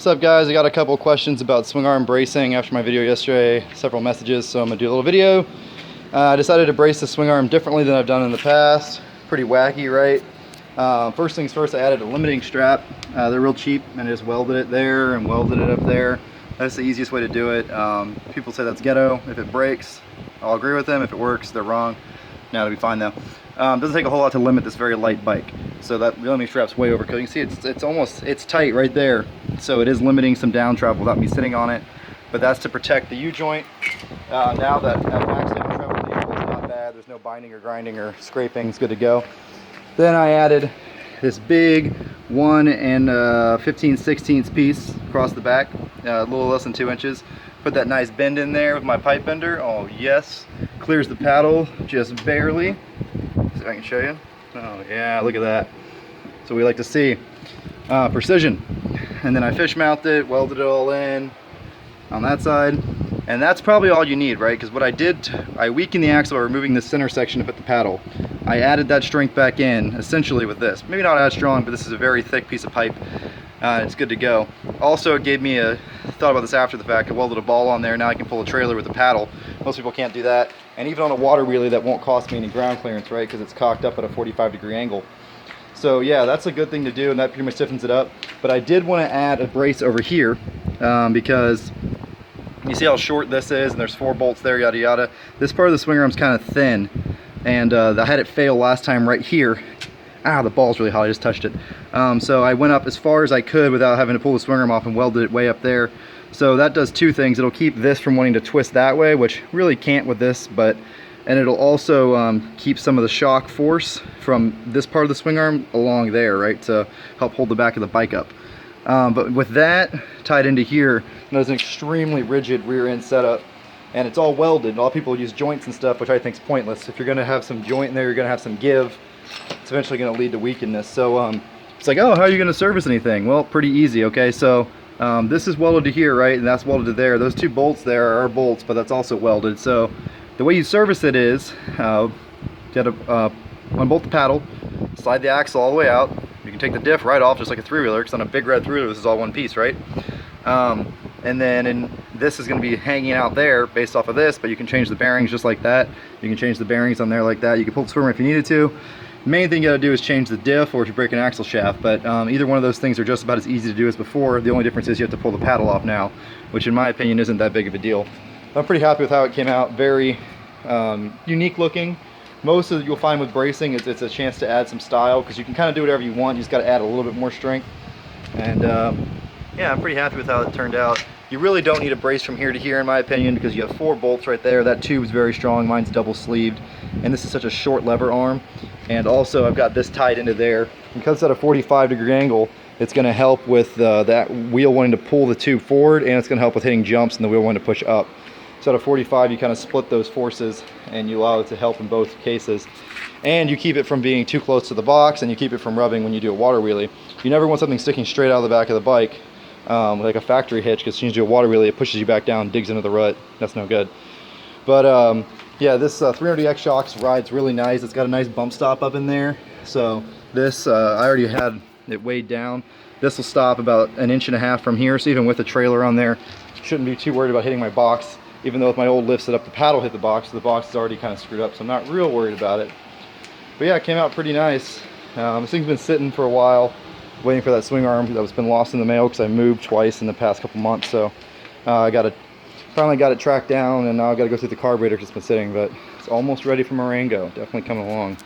What's up, guys? I got a couple questions about swing arm bracing after my video yesterday, several messages, so I'm gonna do a little video. I decided to brace the swing arm differently than I've done in the past. Pretty wacky, right? First things first, I added a limiting strap. They're real cheap, and I just welded it there and welded it up there. That's the easiest way to do it. People say that's ghetto. If it breaks, I'll agree with them. If it works, they're wrong. Now it'll be fine though. Doesn't take a whole lot to limit this very light bike. So that limiting strap's way overkill. You can see it's tight right there. So it is limiting some down travel without me sitting on it. But that's to protect the U-joint. Now that at max down travel, the ankle is not bad. There's no binding or grinding or scraping. It's good to go. Then I added this big 1 15/16 piece across the back, a little less than 2 inches. Put that nice bend in there with my pipe bender. Oh yes, clears the paddle just barely. See if I can show you. Oh yeah, look at that. So we like to see precision. And then I fish mounted it, welded it all in on that side. And that's probably all you need, right? Because what I did, I weakened the axle by removing this center section to put the paddle. I added that strength back in, essentially with this. Maybe not as strong, but this is a very thick piece of pipe. It's good to go. Also, it gave me thought about this after the fact, I welded a ball on there, now I can pull a trailer with a paddle. Most people can't do that. And even on a water wheelie, that won't cost me any ground clearance, right? Because it's cocked up at a 45-degree angle. So yeah, that's a good thing to do, and that pretty much stiffens it up. But I did want to add a brace over here because you see how short this is, and there's 4 bolts there, yada yada. This part of the swing arm's kind of thin, and I had it fail last time right here. Ah, the ball's really hot, I just touched it. So I went up as far as I could without having to pull the swing arm off and welded it way up there. So that does 2 things. It'll keep this from wanting to twist that way, which really can't with this, and it'll also keep some of the shock force from this part of the swing arm along there, right, to help hold the back of the bike up. But with that tied into here, there's an extremely rigid rear end setup, and it's all welded. A lot of people use joints and stuff, which I think is pointless. If you're going to have some joint in there, you're going to have some give. It's eventually going to lead to weakness. So it's like, oh, how are you going to service anything? Well, pretty easy. Okay, so this is welded to here, right, and that's welded to there. Those 2 bolts there are bolts, but that's also welded. So the way you service it is you got to unbolt the paddle, slide the axle all the way out. You can take the diff right off just like a 3-wheeler, because on a big red 3-wheeler this is all one piece, right? And then this is going to be hanging out there based off of this, but you can change the bearings just like that. You can change the bearings on there like that. You can pull the swimmer if you needed to. The main thing you got to do is change the diff, or if you break an axle shaft, but either one of those things are just about as easy to do as before. The only difference is you have to pull the paddle off now, which in my opinion isn't that big of a deal. I'm pretty happy with how it came out. Very unique looking. Most of it you'll find with bracing is it's a chance to add some style, because you can kind of do whatever you want. You just got to add a little bit more strength. And yeah, I'm pretty happy with how it turned out. You really don't need a brace from here to here in my opinion, because you have 4 bolts right there. That tube is very strong. Mine's double sleeved, and this is such a short lever arm. And also I've got this tied into there. Because it's at a 45-degree angle, it's going to help with that wheel wanting to pull the tube forward, and it's going to help with hitting jumps and the wheel wanting to push up. So at a 45, you kind of split those forces, and you allow it to help in both cases. And you keep it from being too close to the box, and you keep it from rubbing when you do a water wheelie. You never want something sticking straight out of the back of the bike, like a factory hitch, because as soon as you do a water wheelie, it pushes you back down, digs into the rut. That's no good. But yeah, this 300EX shocks rides really nice. It's got a nice bump stop up in there. So this, I already had it weighed down. This will stop about 1.5 inches from here, so even with the trailer on there, shouldn't be too worried about hitting my box. Even though with my old lift setup, the paddle hit the box is already kind of screwed up, so I'm not real worried about it. But yeah, it came out pretty nice. This thing's been sitting for a while, waiting for that swing arm that was been lost in the mail, because I moved twice in the past couple months. So I finally got it tracked down, and now I got to go through the carburetor because it's been sitting. But it's almost ready for Marengo. Definitely coming along.